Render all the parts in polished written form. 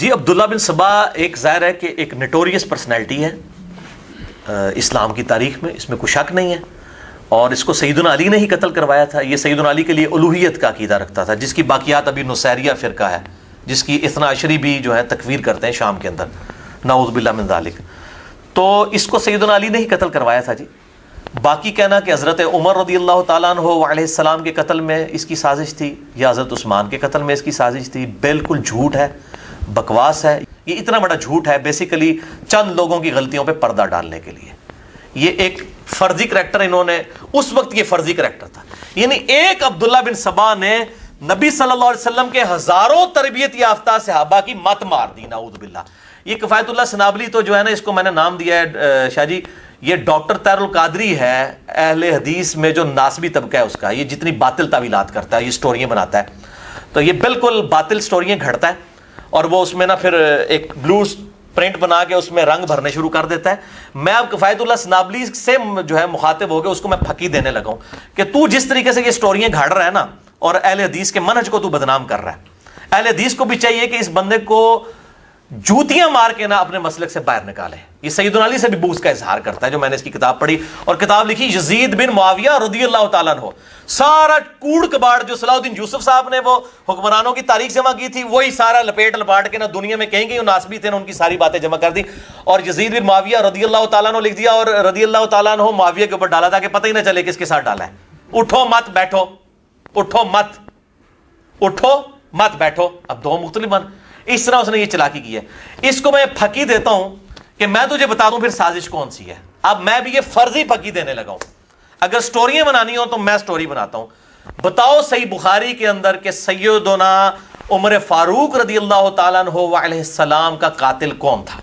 جی عبداللہ بن سبا ایک ظاہر ہے کہ ایک نٹوریس پرسنالٹی ہے اسلام کی تاریخ میں، اس میں کوئی شک نہیں ہے، اور اس کو سیدنا علی نے ہی قتل کروایا تھا۔ یہ سیدنا علی کے لیے الوہیت کا عقیدہ رکھتا تھا، جس کی باقیات ابھی نصیریہ فرقہ ہے، جس کی اثنا عشری بھی جو ہے تکفیر کرتے ہیں شام کے اندر، نعوذ باللہ من ذالک۔ تو اس کو سیدنا علی نے ہی قتل کروایا تھا جی۔ باقی کہنا کہ حضرت عمر رضی اللہ تعالیٰ عنہ علیہ السلام کے قتل میں اس کی سازش تھی یا حضرت عثمان کے قتل میں اس کی سازش تھی، بالکل جھوٹ ہے، بکواس ہے۔ یہ اتنا بڑا جھوٹ ہے بیسیکلی چند لوگوں کی غلطیوں پہ پردہ ڈالنے کے لیے۔ یہ ایک فرضی کریکٹر انہوں نے، اس وقت یہ فرضی کریکٹر تھا، یعنی ایک عبداللہ بن سبا نے نبی صلی اللہ علیہ وسلم کے ہزاروں تربیت یافتہ صحابہ کی مت مار دی، نعوذ باللہ۔ یہ کفایت اللہ سنابلی تو جو ہے نا، اس کو میں نے نام دیا ہے شاہ جی، یہ ڈاکٹر طاہر القادری ہے اہل حدیث میں جو ناسبی طبقہ ہے اس کا، یہ جتنی باطل تعویلات کرتا ہے، یہ سٹوریاں بناتا ہے، تو یہ بالکل باطل سٹوریاں گھڑتا ہے، اور وہ اس میں نا پھر ایک بلو پرنٹ بنا کے اس میں رنگ بھرنے شروع کر دیتا ہے۔ میں اب کفایت اللہ سنابلی سے جو ہے مخاطب ہو کے اس کو میں پھکی دینے لگا ہوں کہ تو جس طریقے سے یہ سٹوریاں گھاڑ رہا ہے نا، اور اہل حدیث کے منہج کو تو بدنام کر رہا ہے، اہل حدیث کو بھی چاہیے کہ اس بندے کو جوتیاں مار کے نا اپنے مسلک سے باہر نکالے۔ یہ سیدنا علی سے بھی بغض کا اظہار کرتا ہے، جو میں نے اس کی کتاب پڑھی اور کتاب لکھی یزید بن معاویہ رضی اللہ تعالیٰ عنہ۔ سارا کوڑ کباڑ جو صلاح الدین یوسف صاحب نے وہ حکمرانوں کی تاریخ جمع کی تھی، وہی سارا لپاٹ کے نا دنیا میں کہیں ناسبی تھے نا، ان کی ساری باتیں جمع کر دی، اور یزید بن معاویہ رضی اللہ تعالیٰ عنہ لکھ دیا، اور رضی اللہ تعالیٰ عنہ معاویہ کے اوپر ڈالا تھا کہ پتہ ہی نہ چلے کس کے ساتھ ڈالا ہے۔ اٹھو مت بیٹھو، اٹھو مت، اٹھو مت بیٹھو، اب دو مختلف بن، اس طرح اس نے یہ چلاکی کی ہے۔ اس کو میں پھکی دیتا ہوں کہ میں تجھے بتا دوں پھر سازش کون سی ہے۔ اب میں بھی یہ فرضی پھکی دینے لگا ہوں، اگر سٹوریاں بنانی ہوں تو میں سٹوری بناتا ہوں۔ بتاؤ صحیح بخاری کے اندر کہ سیدنا عمر فاروق رضی اللہ تعالیٰ عنہ علیہ السلام کا قاتل کون تھا؟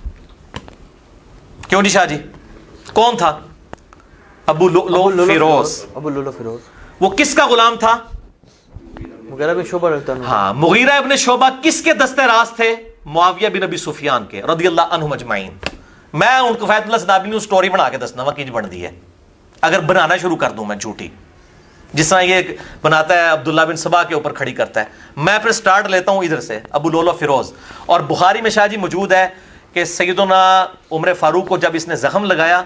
کیوں جی شاہ جی، کون تھا؟ ابو لؤلؤ فیروز۔ ابو لؤلؤ فیروز وہ کس کا غلام تھا؟ مغیرہ بن شعبہ رضی اللہ عنہ۔ ہاں، مغیرہ ابن شعبہ کس کے دستے راست تھے؟ معاویہ بن ابی سفیان کے رضی اللہ عنہم اجمعین۔ میں ان کو کفایت اللہ سنابلی نے سٹوری بنا کے دسنا وہ کیج بن دی ہے، اگر بنانا شروع کر دوں میں جھوٹی، جس طرح یہ بناتا ہے عبداللہ بن سبا کے اوپر کھڑی کرتا ہے۔ میں پھر سٹارٹ لیتا ہوں ادھر سے، ابو لؤلؤ فیروز، اور بخاری میں شاہ جی موجود ہے کہ سیدنا عمر فاروق کو جب اس نے زخم لگایا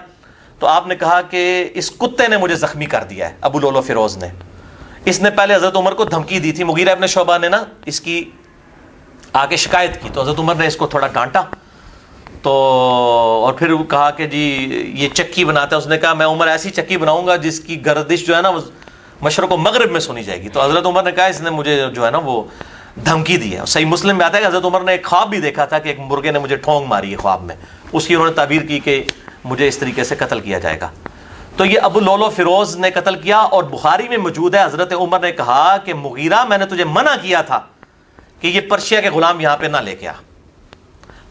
تو آپ نے کہا کہ اس کتے نے مجھے زخمی کر دیا ہے، ابو لؤلؤ فیروز نے۔ اس نے پہلے حضرت عمر کو دھمکی دی تھی، مغیرہ ابن شعبہ نے نا اس کی آ کے شکایت کی، تو حضرت عمر نے اس کو تھوڑا ڈانٹا، تو اور پھر کہا کہ جی یہ چکی بناتا ہے، اس نے کہا میں عمر ایسی چکی بناؤں گا جس کی گردش جو ہے نا وہ مشرق و مغرب میں سنی جائے گی۔ تو حضرت عمر نے کہا اس نے مجھے جو ہے نا وہ دھمکی دی ہے۔ صحیح مسلم میں آتا ہے کہ حضرت عمر نے ایک خواب بھی دیکھا تھا کہ ایک مرغے نے مجھے ٹھونگ ماری ہے خواب میں، اس کی انہوں نے تعبیر کی کہ مجھے اس طریقے سے قتل کیا جائے گا۔ تو یہ ابو لؤلؤ فیروز نے قتل کیا، اور بخاری میں موجود ہے حضرت عمر نے کہا کہ مغیرہ میں نے تجھے منع کیا تھا کہ یہ پرشیا کے غلام یہاں پہ نہ لے کے آ۔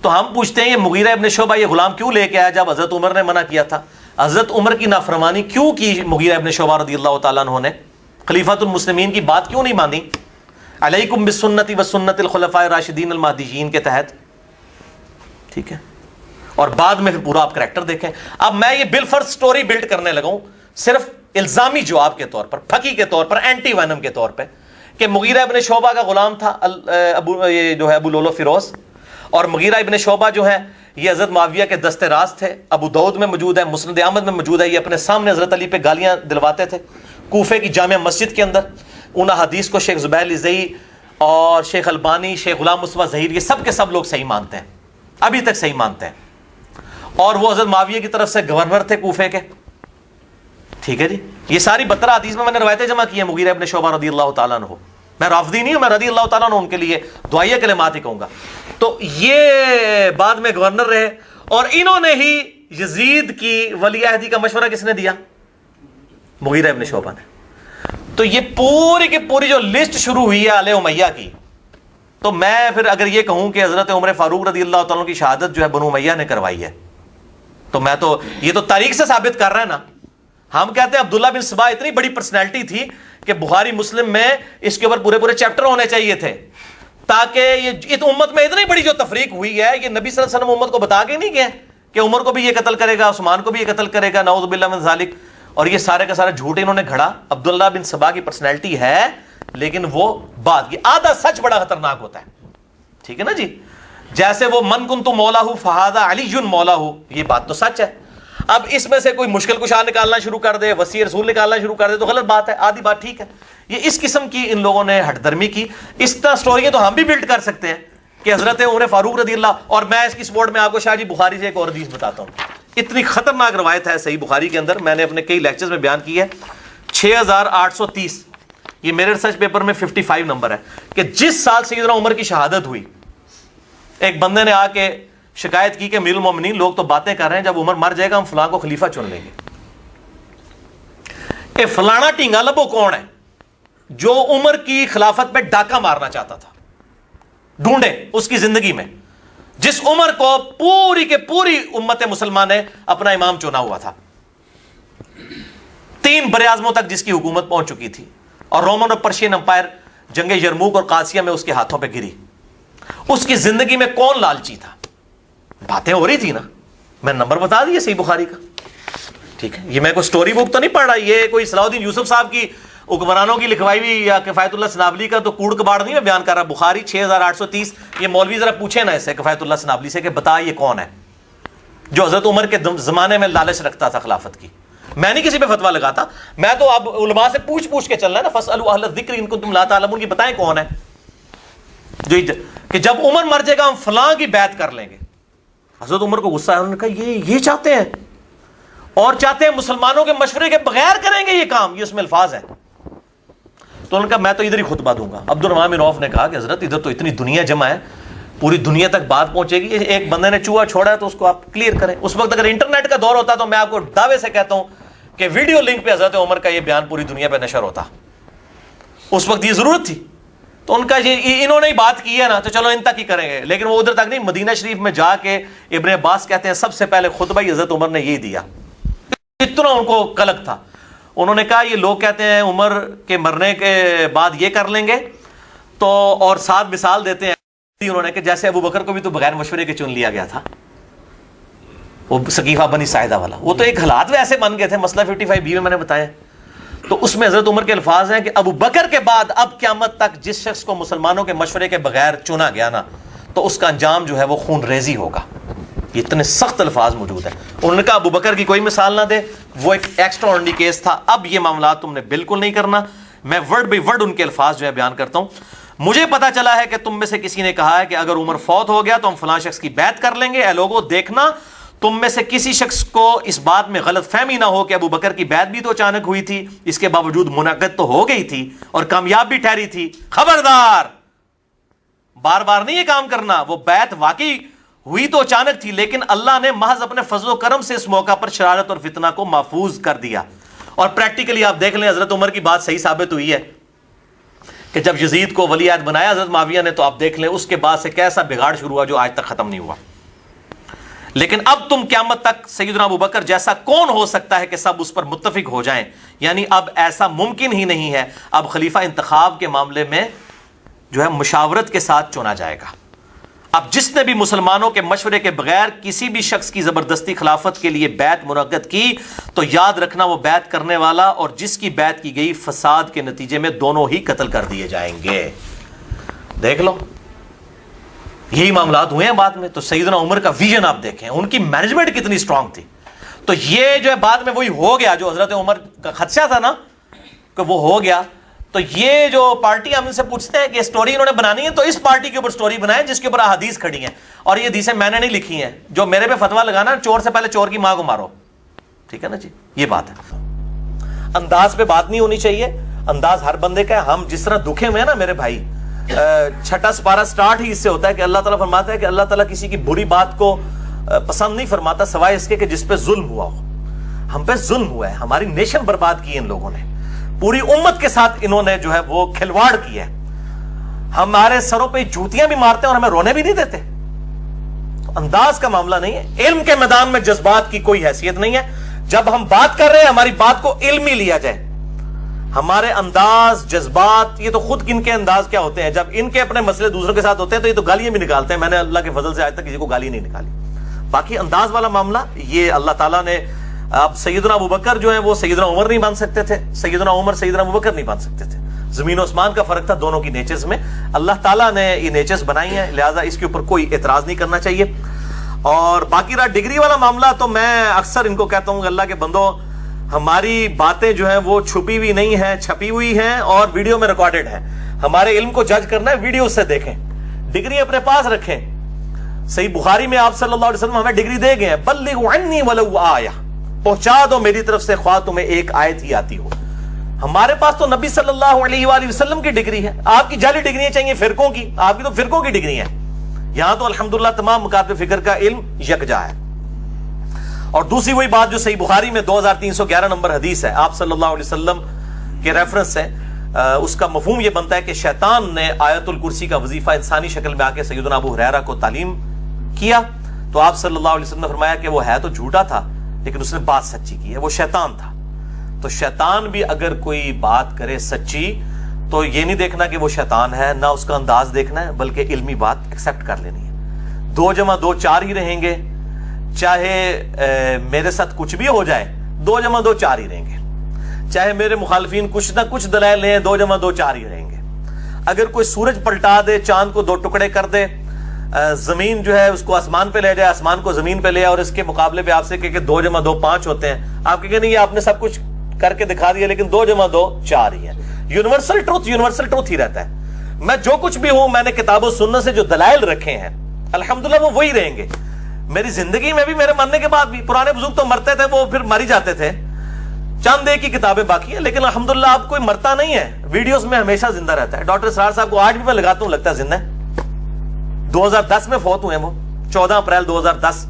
تو ہم پوچھتے ہیں یہ مغیرہ ابن شعبہ یہ غلام کیوں لے کے آیا جب حضرت عمر نے منع کیا تھا؟ حضرت عمر کی نافرمانی کیوں کی مغیرہ ابن شعبہ رضی اللہ تعالیٰ عنہ نے؟ خلیفۃ المسلمین کی بات کیوں نہیں مانی؟ علیکم بسنتی وسنت الخلفاء الراشدین المہدیین کے تحت، ٹھیک ہے، اور بعد میں پھر پورا آپ کریکٹر دیکھیں۔ اب میں یہ بالفرض سٹوری بلڈ کرنے لگا ہوں صرف الزامی جواب کے طور پر، پھکی کے طور پر، اینٹی وینم کے طور پہ، کہ مغیرہ ابن شعبہ کا غلام تھا یہ جو ہے ابو لؤلؤ فیروز، اور مغیرہ ابن شعبہ جو ہے یہ حضرت معاویہ کے دستے راست تھے۔ ابو داؤد میں موجود ہے، مسند احمد میں موجود ہے، یہ اپنے سامنے حضرت علی پہ گالیاں دلواتے تھے کوفے کی جامع مسجد کے اندر۔ ان حدیث کو شیخ زبیر الزئی اور شیخ البانی، شیخ غلام مصطفیٰ ظہیر، یہ سب کے سب لوگ صحیح مانتے ہیں، ابھی تک صحیح مانتے ہیں، اور وہ حضرت معاویہ کی طرف سے گورنر تھے کوفے کے، ٹھیک ہے جی۔ یہ ساری 12 حدیث میں نے روایتیں جمع کی ہیں مغیرہ ابن شعبہ رضی اللہ تعالیٰ عنہ۔ میں رافضی نہیں ہوں، میں رضی اللہ تعالیٰ عنہ ان کے لیے دعائیہ کلمات ہی کہوں گا۔ تو یہ بعد میں گورنر رہے، اور انہوں نے ہی یزید کی ولی عہدی کا مشورہ کس نے دیا؟ مغیرہ ابن شعبہ نے۔ تو یہ پوری کی پوری جو لسٹ شروع ہوئی ہے آل امیہ کی، تو میں پھر اگر یہ کہوں کہ حضرت عمر فاروق رضی اللہ تعالیٰ عنہ کی شہادت جو ہے بنو امیہ نے کروائی ہے، تو میں تو یہ تو تاریخ سے ثابت کر رہا ہے نا۔ ہم کہتے ہیں عبداللہ بن سبا اتنی بڑی پرسنالٹی تھی کہ بخاری مسلم میں اس کے اوپر پورے پورے چیپٹر ہونے چاہیے تھے، تاکہ یہ امت میں اتنی بڑی جو تفریق ہوئی ہے، یہ نبی صلی اللہ علیہ وسلم امت کو بتا کے نہیں گئے کہ عمر کو بھی یہ قتل کرے گا، عثمان کو بھی یہ قتل کرے گا، نعوذ باللہ من ذالک، اور یہ سارے کا سارا جھوٹ انہوں نے گھڑا۔ عبداللہ بن سبا کی پرسنالٹی ہے، لیکن وہ بات کی آدھا سچ بڑا خطرناک ہوتا ہے، ٹھیک ہے نا جی۔ جیسے وہ من کنت مولا فہذا علی مولا، یہ بات تو سچ ہے. اب اس میں سے کوئی مشکل کشا نکالنا شروع کر دے، وسیع رسول نکالنا شروع کر دے تو غلط بات ہے. آدھی بات ٹھیک ہے. یہ اس قسم کی ان لوگوں نے ہٹ درمی کی. اس طرح سٹوریاں تو ہم بھی بلڈ کر سکتے ہیں کہ حضرت عمر فاروق رضی اللہ. اور میں اس کی سپورٹ میں آپ کو شاہ جی بخاری سے ایک اور حدیث بتاتا ہوں. اتنی خطرناک روایت ہے صحیح بخاری کے اندر، میں نے اپنے کئی لیکچرز میں بیان کی ہے. 6830 یہ میرے ریسرچ پیپر میں 55 نمبر ہے کہ جس سال سیدنا عمر کی شہادت ہوئی، ایک بندے نے آ کے شکایت کی کہ امیر المومنین لوگ تو باتیں کر رہے ہیں جب عمر مر جائے گا ہم فلاں کو خلیفہ چن لیں گے. اے فلانا ٹینگا لبو کون ہے جو عمر کی خلافت پہ ڈاکہ مارنا چاہتا تھا؟ ڈھونڈے اس کی زندگی میں جس عمر کو پوری کے پوری امت مسلمان نے اپنا امام چنا ہوا تھا. 3 براعظموں تک جس کی حکومت پہنچ چکی تھی اور رومن اور پرشین امپائر جنگ یرموک اور قادسیہ میں اس کے ہاتھوں پہ گری. اس کی زندگی میں کون لالچی تھا؟ باتیں ہو رہی تھی نا. میں نمبر بتا دیے صحیح بخاری کا. ٹھیک ہے، یہ میں کوئی سٹوری بک تو نہیں پڑھ رہا، یہ کوئی صلاح الدین یوسف صاحب کی حکمرانوں کی لکھوائی ہوئی یا کفایت اللہ سنابلی کا تو کوڑ کباڑ نہیں میں بیان کر رہا. بخاری 6830. یہ مولوی ذرا پوچھے نا اسے کفایت اللہ سنابلی سے کہ بتا یہ کون ہے جو حضرت عمر کے زمانے میں لالچ رکھتا تھا خلافت کی. میں نہیں کسی پہ فتوا لگاتا، میں تو اب علماء سے پوچھ کے چلنا ہے نا. فاسألوا اہل الذکر ان کنتم لا تعلمون. یہ بتائیں کون ہے جو کہ جب عمر مر جائے گا ہم فلاں کی بیعت کر لیں گے. حضرت عمر کو غصہ ہے، انہوں نے کہا یہ چاہتے ہیں اور چاہتے ہیں مسلمانوں کے مشورے کے بغیر کریں گے یہ کام. یہ اس میں الفاظ ہیں. تو انہوں نے کہا میں تو ادھر ہی خطبہ دوں گا. عبد الرحمن بن عوف نے کہا کہ حضرت ادھر تو اتنی دنیا جمع ہے، پوری دنیا تک بات پہنچے گی. ایک بندے نے چوہا چھوڑا ہے تو اس کو آپ کلیئر کریں. اس وقت اگر انٹرنیٹ کا دور ہوتا تو میں آپ کو دعوے سے کہتا ہوں کہ ویڈیو لنک پہ حضرت عمر کا یہ بیان پوری دنیا پہ نشر ہوتا. اس وقت یہ ضرورت تھی. تو ان کا انہوں نے ہی بات کی ہے نا تو چلو ان تک ہی کریں گے. لیکن وہ ادھر تک نہیں. مدینہ شریف میں جا کے ابن عباس کہتے ہیں سب سے پہلے خطبہ ہی حضرت عمر نے یہی دیا. اتنا ان کو قلق تھا. انہوں نے کہا یہ لوگ کہتے ہیں عمر کے مرنے کے بعد یہ کر لیں گے تو اور ساتھ مثال دیتے ہیں انہوں نے کہ جیسے ابو بکر کو بھی تو بغیر مشورے کے چن لیا گیا تھا، وہ سقیفہ بنی ساعدہ والا. وہ تو ایک حالات ویسے بن گئے تھے. مسئلہ 55B میں نے بتایا. تو اس میں حضرت عمر کے الفاظ ہیں کہ ابو بکر کے بعد اب قیامت تک جس شخص کو مسلمانوں کے مشورے کے بغیر چنا گیا نا تو اس کا انجام جو ہے وہ خون ریزی ہوگا. یہ اتنے سخت الفاظ موجود ہیں. انہوں نے کہا ابو بکر کی کوئی مثال نہ دے، وہ ایک ایکسٹرا آرڈنری کیس تھا. اب یہ معاملات تم نے بالکل نہیں کرنا. میں ورڈ بائی ورڈ ان کے الفاظ جو ہے بیان کرتا ہوں. مجھے پتا چلا ہے کہ تم میں سے کسی نے کہا ہے کہ اگر عمر فوت ہو گیا تو ہم فلاں شخص کی بیعت کر لیں گے. اے لوگوں دیکھنا تم میں سے کسی شخص کو اس بات میں غلط فہمی نہ ہو کہ ابو بکر کی بیعت بھی تو اچانک ہوئی تھی، اس کے باوجود منعقد تو ہو گئی تھی اور کامیاب بھی ٹھہری تھی. خبردار، بار بار نہیں یہ کام کرنا. وہ بیعت واقعی ہوئی تو اچانک تھی لیکن اللہ نے محض اپنے فضل و کرم سے اس موقع پر شرارت اور فتنہ کو محفوظ کر دیا. اور پریکٹیکلی آپ دیکھ لیں حضرت عمر کی بات صحیح ثابت ہوئی ہے کہ جب یزید کو ولی عہد بنایا حضرت معاویہ نے تو آپ دیکھ لیں اس کے بعد سے کیسا بگاڑ شروع ہوا جو آج تک ختم نہیں ہوا. لیکن اب تم قیامت تک سیدنا ابو بکر جیسا کون ہو سکتا ہے کہ سب اس پر متفق ہو جائیں؟ یعنی اب ایسا ممکن ہی نہیں ہے. اب خلیفہ انتخاب کے معاملے میں جو ہے مشاورت کے ساتھ چنا جائے گا. اب جس نے بھی مسلمانوں کے مشورے کے بغیر کسی بھی شخص کی زبردستی خلافت کے لیے بیعت منعقد کی تو یاد رکھنا وہ بیعت کرنے والا اور جس کی بیعت کی گئی فساد کے نتیجے میں دونوں ہی قتل کر دیے جائیں گے. دیکھ لو یہی معاملات ہوئے ہیں بعد میں. تو سیدنا عمر کا ویژن آپ دیکھیں، ان کی مینجمنٹ کتنی اسٹرانگ تھی. تو یہ جو ہے بعد میں وہی ہو گیا جو حضرت عمر کا خدشہ تھا نا کہ وہ ہو گیا. تو یہ جو پارٹی ہم ان سے پوچھتے ہیں کہ سٹوری انہوں نے بنانی ہے تو اس پارٹی کے اوپر سٹوری بنائیں جس کے اوپر احادیث کھڑی ہیں. اور یہ حدیثیں میں نے نہیں لکھی ہیں. جو میرے پہ فتوا لگانا چور سے پہلے چور کی ماں کو مارو. ٹھیک ہے نا جی، یہ بات ہے. انداز پہ بات نہیں ہونی چاہیے. انداز ہر بندے کا ہے. ہم جس طرح دکھے ہوئے ہیں نا میرے بھائی، چھٹا سپارہ سٹارٹ ہی اس سے ہوتا ہے کہ اللہ تعالیٰ فرماتا ہے کہ اللہ تعالیٰ کسی کی بری بات کو پسند نہیں فرماتا سوائے اس کے کہ جس پہ ظلم ہوا ہو. ہم پہ ظلم ہوا ہے، ہماری نیشن برباد کی ان لوگوں نے، پوری امت کے ساتھ انہوں نے جو ہے وہ کھلواڑ کیا ہے. ہمارے سروں پہ جوتیاں بھی مارتے ہیں اور ہمیں رونے بھی نہیں دیتے. تو انداز کا معاملہ نہیں ہے. علم کے میدان میں جذبات کی کوئی حیثیت نہیں ہے. جب ہم بات کر رہے ہیں ہماری بات کو علمی لیا جائے. ہمارے انداز جذبات یہ تو خود کن کے انداز کیا ہوتے ہیں، جب ان کے اپنے مسئلے دوسروں کے ساتھ ہوتے ہیں تو یہ تو گالیاں بھی نکالتے ہیں. میں نے اللہ کے فضل سے آج تک کسی کو گالی نہیں نکالی. باقی انداز والا معاملہ یہ اللہ تعالیٰ نے. اب سیدنا ابو بکر جو ہے وہ سیدنا عمر نہیں بن سکتے تھے، سیدنا عمر سیدنا ابو بکر نہیں بن سکتے تھے، زمین و آسمان کا فرق تھا دونوں کی نیچرز میں. اللہ تعالیٰ نے یہ نیچرز بنائی ہیں, لہٰذا اس کے اوپر کوئی اعتراض نہیں کرنا چاہیے. اور باقی رہا ڈگری والا معاملہ, تو میں اکثر ان کو کہتا ہوں کہ اللہ کے بندو, ہماری باتیں جو ہیں وہ چھپی ہوئی نہیں ہیں, چھپی ہوئی ہیں اور ویڈیو میں ریکارڈڈ ہیں. ہمارے علم کو جج کرنا ہے ویڈیو سے دیکھیں, ڈگری اپنے پاس رکھیں. صحیح بخاری میں آپ صلی اللہ علیہ وسلم ہمیں ڈگری دے گئے ہیں, بلغوا عنی ولو آیہ, پہنچا دو میری طرف سے خواہ تمہیں ایک آیت ہی آتی ہو. ہمارے پاس تو نبی صلی اللہ علیہ وآلہ وسلم کی ڈگری ہے. آپ کی جعلی ڈگریاں چاہیے فرقوں کی, آپ کی تو فرقوں کی ڈگری ہیں. یہاں تو الحمدللہ تمام مکاتب فکر کا علم یکجا ہے. اور دوسری وہی بات جو صحیح بخاری میں 2311 نمبر حدیث ہے, آپ صلی اللہ علیہ وسلم کے ریفرنس ہے, اس کا مفہوم یہ بنتا ہے کہ شیطان نے آیت الکرسی کا وظیفہ انسانی شکل میں آ کے سیدنا ابو ہریرہ کو تعلیم کیا, تو آپ صلی اللہ علیہ وسلم نے فرمایا کہ وہ ہے تو جھوٹا تھا لیکن اس نے بات سچی کی ہے, وہ شیطان تھا. تو شیطان بھی اگر کوئی بات کرے سچی تو یہ نہیں دیکھنا کہ وہ شیطان ہے, نہ اس کا انداز دیکھنا ہے, بلکہ علمی بات ایکسپٹ کر لینی ہے. 2 + 2 4 ہی رہیں گے, چاہے میرے ساتھ کچھ بھی ہو جائے 2 + 2 4 ہی رہیں گے. چاہے میرے مخالفین کچھ نہ کچھ دلائل لیں 2 + 2 4 ہی رہیں گے. اگر کوئی سورج پلٹا دے, چاند کو 2 ٹکڑے کر دے, زمین جو ہے اس کو آسمان پہ لے جائے, آسمان کو زمین پہ لے آئے, اور اس کے مقابلے پہ آپ سے کہ 2 + 2 5 ہوتے ہیں, آپ کہیں نہیں, آپ نے سب کچھ کر کے دکھا دیا لیکن 2 + 2 4 ہی ہے. یونیورسل ٹروتھ ہی رہتا ہے. میں جو کچھ بھی ہوں, میں نے کتاب و سنت سے جو دلائل رکھے ہیں الحمدللہ وہ وہی رہیں گے. میری زندگی میں بھی, میرے مرنے کے بعد بھی, پرانے بزرگ تو مرتے تھے وہ پھر مر ہی جاتے تھے, چند ایک کی کتابیں باقی ہیں, لیکن الحمدللہ اب کوئی مرتا نہیں ہے, ویڈیوز میں ہمیشہ زندہ رہتا ہے. ڈاکٹر اسرار صاحب کو آج بھی میں لگاتا ہوں, لگتا ہے زندہ ہے. 2010 میں فوت ہوئے وہ, 14 اپریل 2010,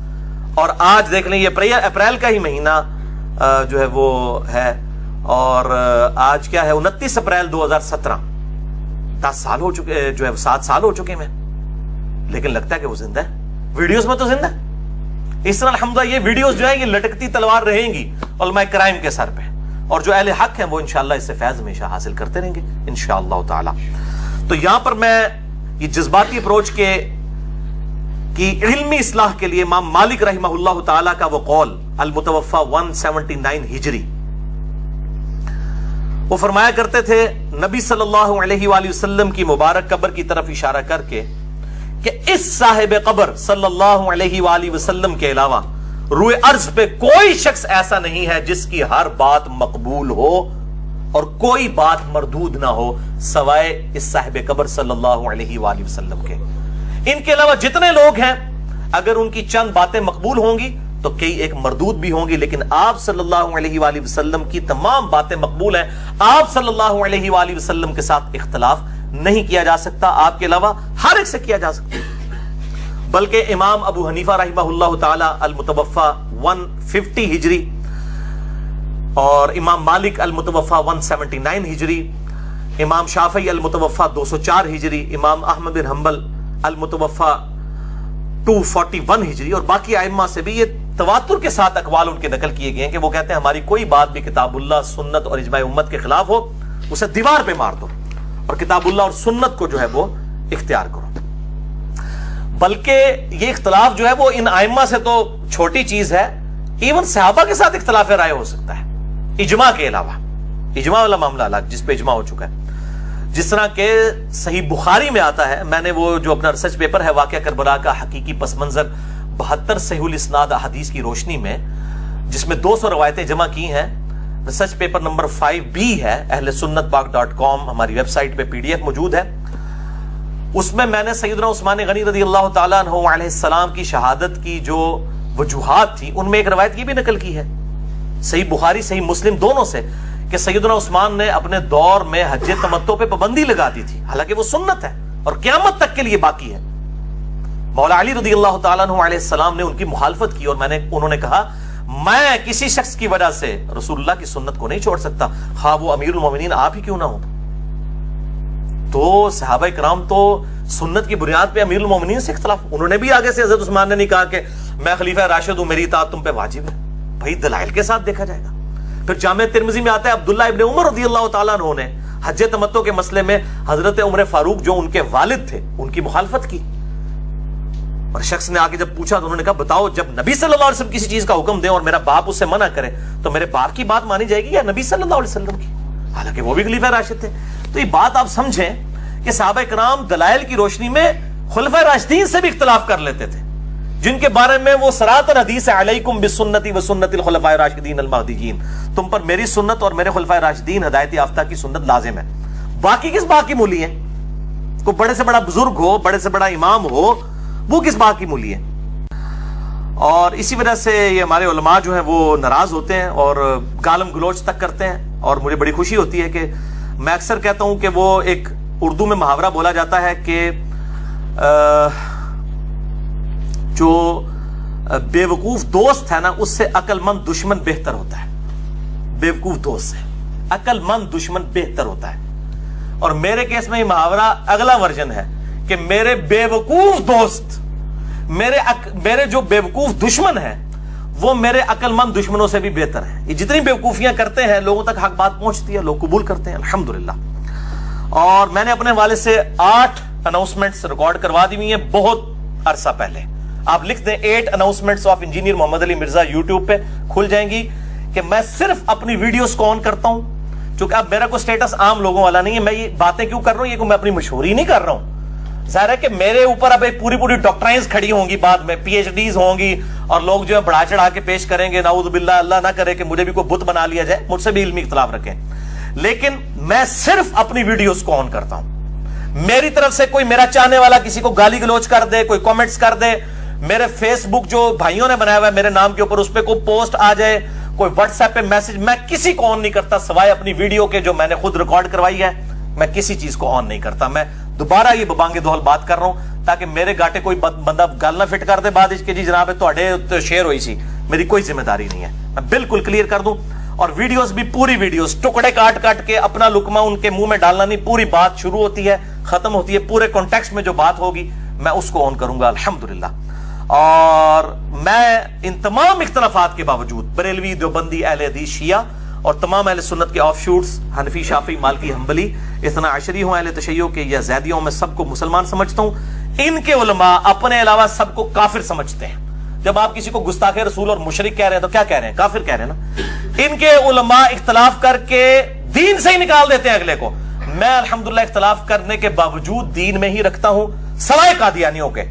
اور آج دیکھ لیں یہ اپریل کا ہی مہینہ جو ہے وہ ہے, اور آج کیا ہے 29 اپریل 2017, 10 سال ہو چکے, جو ہے 7 سال ہو چکے میں, لیکن لگتا ہے کہ وہ زندہ ہے. ویڈیوز میں تو زندہ ہے. اس طرح الحمدللہ یہ ویڈیوز جو ہے یہ لٹکتی تلوار رہیں گی علماء کرائم کے سر پہ, اور جو اہل حق ہیں وہ انشاءاللہ اس سے فیض ہمیشہ حاصل کرتے رہیں گے انشاءاللہ تعالی. تو یہاں پر میں یہ جذباتی اپروچ کی علمی اصلاح کے لیے امام مالک رحمہ اللہ تعالی کا وہ قول المتوفى 179 ہجری, وہ فرمایا کرتے تھے نبی صلی اللہ علیہ وآلہ وسلم کی مبارک قبر کی طرف اشارہ کر کے کہ اس صاحب قبر صلی اللہ علیہ وآلہ وسلم کے علاوہ روئے ارض پہ کوئی شخص ایسا نہیں ہے جس کی ہر بات مقبول ہو اور کوئی بات مردود نہ ہو سوائے اس صاحب قبر صلی اللہ علیہ وآلہ وسلم کے. ان کے علاوہ جتنے لوگ ہیں اگر ان کی چند باتیں مقبول ہوں گی تو کئی ایک مردود بھی ہوں گی, لیکن آپ صلی اللہ علیہ وآلہ وسلم کی تمام باتیں مقبول ہیں. آپ صلی اللہ علیہ وآلہ وسلم کے ساتھ اختلاف نہیں کیا جا سکتا, آپ کے علاوہ ہر ایک سے کیا جا سکتا. بلکہ امام ابو حنیفہ رحمہ اللہ تعالی المتوفى 150 ہجری, اور امام مالک المتوفى 179 ہجری, امام شافعی المتوفى 204 ہجری, امام احمد بن حنبل المتوفى 241 ہجری, اور باقی ائمہ سے بھی یہ تواتر کے ساتھ اقوال ان کے نقل کیے گئے ہیں کہ وہ کہتے ہیں ہماری کوئی بات بھی کتاب اللہ, سنت اور اجماع امت کے خلاف ہو اسے دیوار پہ مار دو اور کتاب اللہ اور سنت کو جو ہے وہ اختیار کرو. بلکہ یہ اختلاف جو ہے وہ ان ائمہ سے تو چھوٹی چیز ہے, ایون صحابہ کے ساتھ اختلاف رائے ہو سکتا ہے اجماع کے علاوہ. اجماع والا معاملہ الگ جس پہ اجماع ہو چکا ہے, جس طرح کہ صحیح بخاری میں آتا ہے, میں نے وہ جو اپنا ریسرچ پیپر ہے واقعہ کربلا کا حقیقی پس منظر 72 صحیح الاسناد احادیث کی روشنی میں, جس میں 200 روایتیں جمع کی ہیں, ریسرچ پیپر نمبر 5B ہے, اہل سنت پاک.com ہماری ویب سائٹ پہ PDF موجود ہے. اس میں نے سیدنا عثمان غنی رضی اللہ تعالیٰ عنہ علیہ السلام کی شہادت کی جو وجوہات تھی ان میں ایک روایت یہ بھی نقل کی ہے صحیح بخاری صحیح مسلم دونوں سے کہ سیدنا عثمان نے اپنے دور میں حج تمتع پہ پابندی لگا دی تھی, حالانکہ وہ سنت ہے اور قیامت تک کے لیے باقی ہے. مولا علی رضی اللہ تعالیٰ عنہ علیہ السلام نے ان کی مخالفت کی اور انہوں نے کہا میں کسی شخص کی وجہ سے رسول اللہ کی سنت کو نہیں چھوڑ سکتا, خواہ وہ امیر المومنین آپ ہی کیوں نہ ہو. تو صحابہ کرام تو سنت کی بنیاد پہ امیر المومنین سے اختلاف, انہوں نے بھی آگے سے حضرت عثمان نے نہیں کہا کہ میں خلیفہ راشد ہوں, میری اطاعت تم پہ واجب ہے. بھائی دلائل کے ساتھ دیکھا جائے گا. پھر جامع ترمذی میں آتا ہے عبداللہ ابن عمر رضی اللہ تعالیٰ عنہ نے حج تمتع کے مسئلے میں حضرت عمر فاروق جو ان کے والد تھے ان کی مخالفت کی, اور شخص نے آگے جب پوچھا تو انہوں نے کہا بتاؤ جب نبی صلی اللہ علیہ وسلم کسی چیز کا حکم دیں اور میرا باپ اس سے منع کرے تو میرے باپ کی بات مانی جائے گی یا نبی صلی اللہ علیہ وسلم کی, حالانکہ وہ بھی خلیفہ راشد تھے. تو یہ بات آپ سمجھیں کہ صحابہ کرام دلائل کی روشنی میں خلفائے راشدین سے بھی اختلاف کر لیتے تھے، جن کے بارے میں وہ سراتن حدیث ہے، علیکم بسنتی و سنت الخلفاء الراشدین المہدیین، تم پر میری سنت اور میرے خلفائے راشدین ہدایت یافتہ کی سنت لازم ہے۔ باقی کس بات کی مولی ہیں؟ کوئی بڑے سے بڑا بزرگ ہو، بڑے سے بڑا امام ہو، وہ کس بات کی مولی ہے؟ اور اسی وجہ سے یہ ہمارے علماء جو ہیں وہ ناراض ہوتے ہیں اور گالم گلوچ تک کرتے ہیں، اور مجھے بڑی خوشی ہوتی ہے کہ میں اکثر کہتا ہوں کہ وہ ایک اردو میں محاورہ بولا جاتا ہے کہ جو بیوقوف دوست ہے نا، اس سے عقل مند دشمن بہتر ہوتا ہے۔ بیوقوف دوست سے عقل مند دشمن بہتر ہوتا ہے، اور میرے کیس میں یہ محاورہ اگلا ورژن ہے کہ میرے بیوقوف دوست، میرے جو بیوقوف دشمن ہیں وہ میرے عقل مند دشمنوں سے بھی بہتر ہیں۔ یہ جتنی بیوقوفیاں کرتے ہیں لوگوں تک حق بات پہنچتی ہے، لوگ قبول کرتے ہیں الحمدللہ۔ اور میں نے اپنے والد سے 8 اناؤنسمنٹس ریکارڈ کروا دی ہوئی ہیں بہت عرصہ پہلے، آپ لکھ دیں 8 announcements of engineer Muhammad Ali Mirza, YouTube پہ کھل جائیں گی، کہ میں صرف اپنی ویڈیوز کو آن کرتا ہوں، چونکہ اب میرا کوئی سٹیٹس عام لوگوں والا نہیں ہے، میں یہ باتیں کیوں کر رہا ہوں، یہ کہ میں اپنی مشہوری نہیں کر رہا ہوں، ظاہر ہے کہ میرے اوپر اب ایک پوری ڈاکٹرائنز کھڑی ہوں گی، بعد میں پی ایچ ڈیز ہوں گی، اور لوگ جو ہے بڑھا چڑھا کے پیش کریں گے، نعوذ باللہ، اللہ نہ کرے کہ مجھے بھی کوئی بت بنا لیا جائے، مجھ سے بھی علمی اختلاف رکھیں، لیکن میں صرف اپنی ویڈیوز کو آن کرتا ہوں۔ میری طرف سے کوئی میرا چاہنے والا کسی کو گالی گلوچ کر دے، کوئی کامنٹس کر دے، میرے فیس بک جو بھائیوں نے بنایا ہوا ہے میرے نام کے اوپر، اس پہ کوئی پوسٹ آ جائے، کوئی واٹس ایپ پہ میسج، میں کسی کو آن نہیں کرتا سوائے اپنی ویڈیو کے جو میں نے خود ریکارڈ کروائی ہے، میں کسی چیز کو آن نہیں کرتا۔ میں دوبارہ یہ ببانگے دوہل بات کر رہا ہوں تاکہ میرے گاٹے کوئی بندہ گل نہ فٹ کر دے بعد اس کے جی جناب تھوڑے شیئر ہوئی سی، میری کوئی ذمہ داری نہیں ہے، میں بالکل کلیئر کر دوں۔ اور ویڈیوز بھی پوری ویڈیوز ٹکڑے کاٹ کے اپنا لقمہ ان کے منہ میں ڈالنا نہیں، پوری بات شروع ہوتی ہے ختم ہوتی ہے، پورے کانٹیکسٹ میں جو بات ہوگی میں اس کو آن کروں گا الحمدللہ۔ اور میں ان تمام اختلافات کے باوجود بریلوی، دیوبندی، اہل حدیث، شیعہ اور تمام اہل سنت کے آف شوٹس، حنفی، شافعی، مالکی، حنبلی، اثنا عشری ہوں، اہل تشیع کے یا زیدیوں، میں سب کو مسلمان سمجھتا ہوں۔ ان کے علماء اپنے علاوہ سب کو کافر سمجھتے ہیں۔ جب آپ کسی کو گستاخ رسول اور مشرک کہہ رہے ہیں تو کیا کہہ رہے ہیں؟ کافر کہہ رہے ہیں نا۔ ان کے علماء اختلاف کر کے دین سے ہی نکال دیتے ہیں اگلے کو، میں الحمدللہ اختلاف کرنے کے باوجود دین میں ہی رکھتا ہوں، سوائے قادیانیوں کے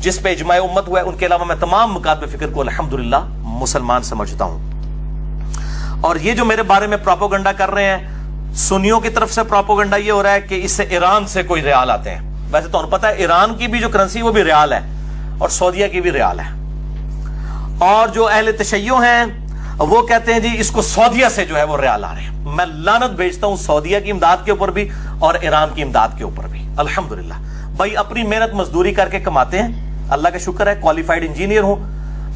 جس پہ اجماع امت ہوا ہے، ان کے علاوہ میں تمام مکاتب فکر کو الحمدللہ مسلمان سمجھتا ہوں۔ اور یہ جو میرے بارے میں پروپیگنڈا کر رہے ہیں، سنیوں کی طرف سے پروپیگنڈا یہ ہو رہا ہے کہ اس سے ایران سے کوئی ریال آتے ہیں۔ ویسے تو انہیں پتا ہے ایران کی بھی جو کرنسی وہ بھی ریال ہے، اور سعودیہ کی بھی ریال ہے۔ اور جو اہل تشیع ہیں وہ کہتے ہیں جی اس کو سعودیہ سے جو ہے وہ ریال آ رہے ہیں۔ میں لعنت بھیجتا ہوں سعودیہ کی امداد کے اوپر بھی اور ایران کی امداد کے اوپر بھی۔ الحمدللہ بھائی اپنی محنت مزدوری کر کے کماتے ہیں، اللہ کا شکر ہے، کوالیفائڈ انجینئر ہوں۔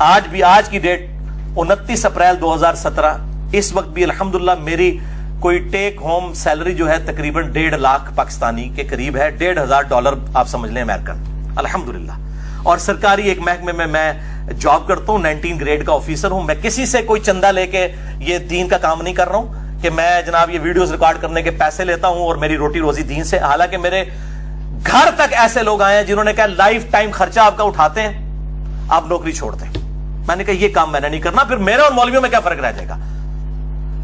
آج کی ڈیٹ 29 اپریل 2017، اس وقت بھی الحمدللہ میری کوئی ٹیک ہوم سیلری جو ہے تقریباً 1.5 لاکھ پاکستانی کے قریب ہے، $1,500 آپ سمجھ لیں امریکن، الحمدللہ۔ اور سرکاری ایک محکمے میں جاب کرتا ہوں، 19 گریڈ کا آفیسر ہوں۔ میں کسی سے کوئی چندہ لے کے یہ دین کا کام نہیں کر رہا ہوں کہ میں جناب یہ ویڈیوز ریکارڈ کرنے کے پیسے لیتا ہوں اور میری روٹی روزی دین سے۔ حالانکہ میرے گھر تک ایسے لوگ آئے ہیں جنہوں نے کہا لائف ٹائم خرچہ آپ کا اٹھاتے ہیں، آپ نوکری چھوڑتے ہیں۔ میں نے کہا یہ کام میں نے نہیں کرنا، پھر میرے اور مولویوں میں کیا فرق رہ جائے گا؟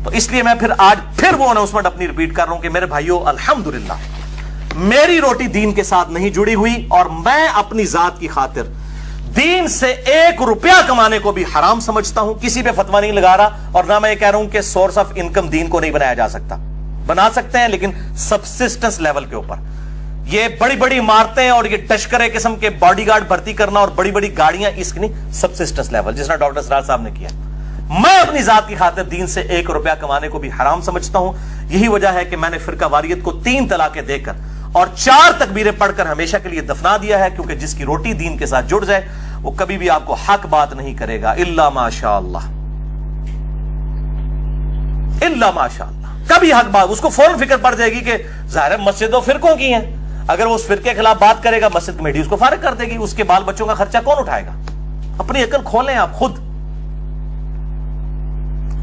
تو اس لیے میں آج وہ اناؤنسمنٹ اپنی ریپیٹ کر رہا ہوں کہ میرے بھائیو الحمدللہ میری روٹی دین کے ساتھ نہیں جڑی ہوئی، اور میں اپنی ذات کی خاطر دین سے 1 روپیہ کمانے کو بھی حرام سمجھتا ہوں، کسی پہ فتویٰ نہیں لگا رہا، اور نہ میں یہ کہہ رہا ہوں کہ سورس آف انکم دین کو نہیں بنایا جا سکتا، بنا سکتے ہیں لیکن سبسسٹنس لیول کے اوپر۔ یہ بڑی بڑی عمارتیں اور یہ ٹشکرے قسم کے باڈی گارڈ بھرتی کرنا اور بڑی بڑی گاڑیاں، اس کی نہیں، سبسسٹنس لیول جس طرح ڈاکٹر سراج صاحب نے کیا۔ میں اپنی ذات کی خاطر دین سے 1 روپیہ کمانے کو بھی حرام سمجھتا ہوں۔ یہی وجہ ہے کہ میں نے فرقہ واریت کو 3 طلاقیں دے کر اور 4 تکبیریں پڑھ کر ہمیشہ کے لیے دفنا دیا ہے، کیونکہ جس کی روٹی دین کے ساتھ جڑ جائے وہ کبھی بھی آپ کو حق بات نہیں کرے گا، الا ماشاء اللہ، الا ماشاء اللہ۔ کبھی حق بات اس کو فوراً فکر پڑ جائے گی کہ ظاہر مسجد و فرقوں کی ہیں، اگر وہ اس فرقے کے خلاف بات کرے گا مسجد کمیٹی اس کو فارغ کر دے گی، اس کے بال بچوں کا خرچہ کون اٹھائے گا؟ اپنی عقل کھولیں آپ خود،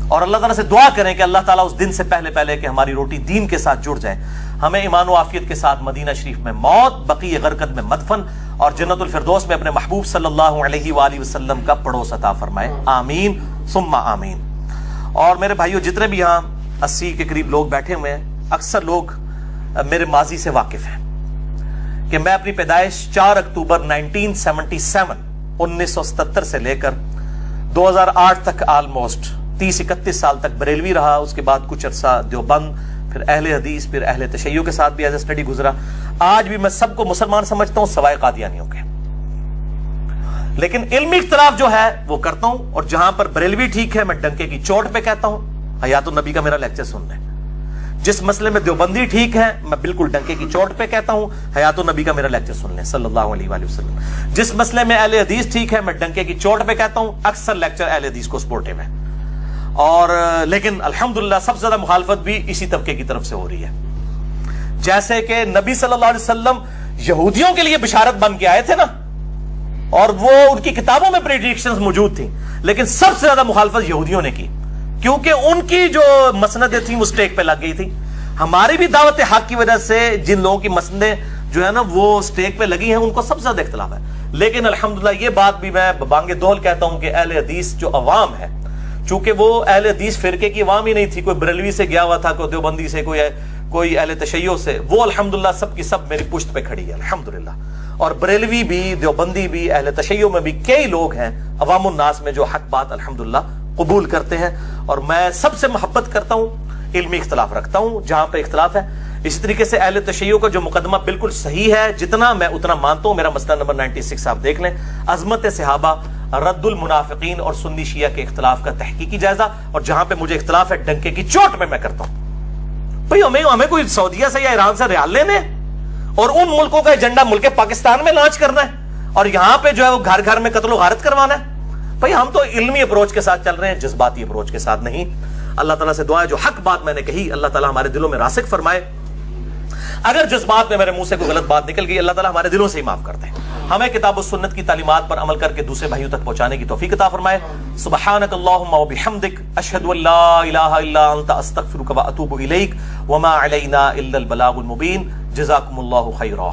اور اللہ تعالیٰ سے دعا کریں کہ اللہ تعالیٰ اس دن سے پہلے کہ ہماری روٹی دین کے ساتھ جڑ جائے، ہمیں ایمان و عافیت کے ساتھ مدینہ شریف میں موت، بقیع غرقد میں مدفن اور جنت الفردوس میں اپنے محبوب صلی اللہ علیہ وآلہ وسلم کا پڑوس عطا فرمائے، آمین ثم آمین۔ اور میرے بھائیوں جتنے بھی یہاں 80 کے قریب لوگ بیٹھے ہوئے ہیں، اکثر لوگ میرے ماضی سے واقف ہیں کہ میں اپنی پیدائش 4 اکتوبر 1977 سے لے کر 2008 تک آلموسٹ 30-31 سال تک بریلوی رہا. اس کے بعد کچھ عرصہ دیوبند, پھر اہل حدیث, پھر اہل تشیع کے ساتھ بھی ایز اے اسٹڈی گزرا. آج بھی میں سب کو مسلمان سمجھتا ہوں سوائے قادیانیوں کے, لیکن علمی اختلاف جو ہے وہ کرتا ہوں. اور جہاں پر بریلوی ٹھیک ہے میں ڈنکے کی چوٹ پہ کہتا ہوں حیات النبی کا میرا لیکچر سن لیں. جس مسئلے میں دیوبندی ٹھیک ہے میں بالکل ڈنکے کی چوٹ پہ کہتا ہوں حیات النبی کا میرا لیکچر سن لیں صلی اللہ علیہ وآلہ وسلم. جس مسئلے میں اہل حدیث ٹھیک ہے میں ڈنکے کی چوٹ پہ کہتا ہوں. اکثر لیکچر اہل حدیث کو سپورٹیو ہے, اور لیکن الحمدللہ سب سے زیادہ مخالفت بھی اسی طبقے کی طرف سے ہو رہی ہے. جیسے کہ نبی صلی اللہ علیہ وسلم یہودیوں کے لیے بشارت بن کے آئے تھے نا, اور وہ ان کی کتابوں میں پریڈکشنز موجود تھیں, لیکن سب سے زیادہ مخالفت یہودیوں نے کی, کیونکہ ان کی جو مسندیں تھیں وہ سٹیک پہ لگ گئی تھی. ہماری بھی دعوت حق کی وجہ سے جن لوگوں کی مسندیں جو ہے نا وہ سٹیک پہ لگی ہیں ان کو سب سے زیادہ اختلاف ہے. لیکن الحمدللہ یہ بات بھی میں بانگ دہل کہتا ہوں کہ اہل حدیث جو عوام ہے, چونکہ وہ اہل حدیث فرقے کی عوام ہی نہیں تھی, کوئی بریلوی سے گیا ہوا تھا, کوئی دیوبندی سے, کوئی اہل تشیع سے, وہ الحمدللہ سب کی سب میری پشت پہ کھڑی ہے الحمدللہ. اور بریلوی بھی, دیوبندی بھی, اہل تشیع میں بھی کئی لوگ ہیں عوام الناس میں جو حق بات الحمدللہ قبول کرتے ہیں. اور میں سب سے محبت کرتا ہوں, علمی اختلاف رکھتا ہوں جہاں پہ اختلاف ہے. اسی طریقے سے اہل تشیع کا جو مقدمہ بالکل صحیح ہے, جتنا میں اتنا مانتا ہوں. میرا مسئلہ نمبر 96 آپ دیکھ لیں, عظمت صحابہ, رد المنافقین اور سنی شیعہ کے اختلاف کا تحقیقی جائزہ. اور جہاں پہ مجھے اختلاف ہے ڈنکے کی چوٹ میں کرتا ہوں. بھئی ہمیں کوئی سعودیہ سے یا ایران سے ریال لینے اور ان ملکوں کا ایجنڈا ملک پاکستان میں لانچ کرنا ہے, اور یہاں پہ جو ہے وہ گھر گھر میں قتل و غارت کروانا ہے. بھئی ہم تو علمی اپروچ کے ساتھ چل رہے ہیں, جذباتی اپروچ کے ساتھ نہیں. اللہ تعالیٰ سے دعا ہے جو حق بات میں نے کہی اللہ تعالیٰ ہمارے دلوں میں راسخ فرمائے. اگر جذبات میں میرے منہ سے کوئی غلط بات نکل گئی اللہ تعالیٰ ہمارے دلوں سے ہی معاف کرتے ہیں. ہمیں کتاب و سنت کی تعلیمات پر عمل کر کے دوسرے بھائیوں تک پہنچانے کی توفیق عطا فرمائے. سبحانک اللہم و بحمدک, اشہد ان لا الہ الا انت, استغفرک و اتوب الیک, وما علینا الا البلاغ المبین. جزاکم اللہ خیرا.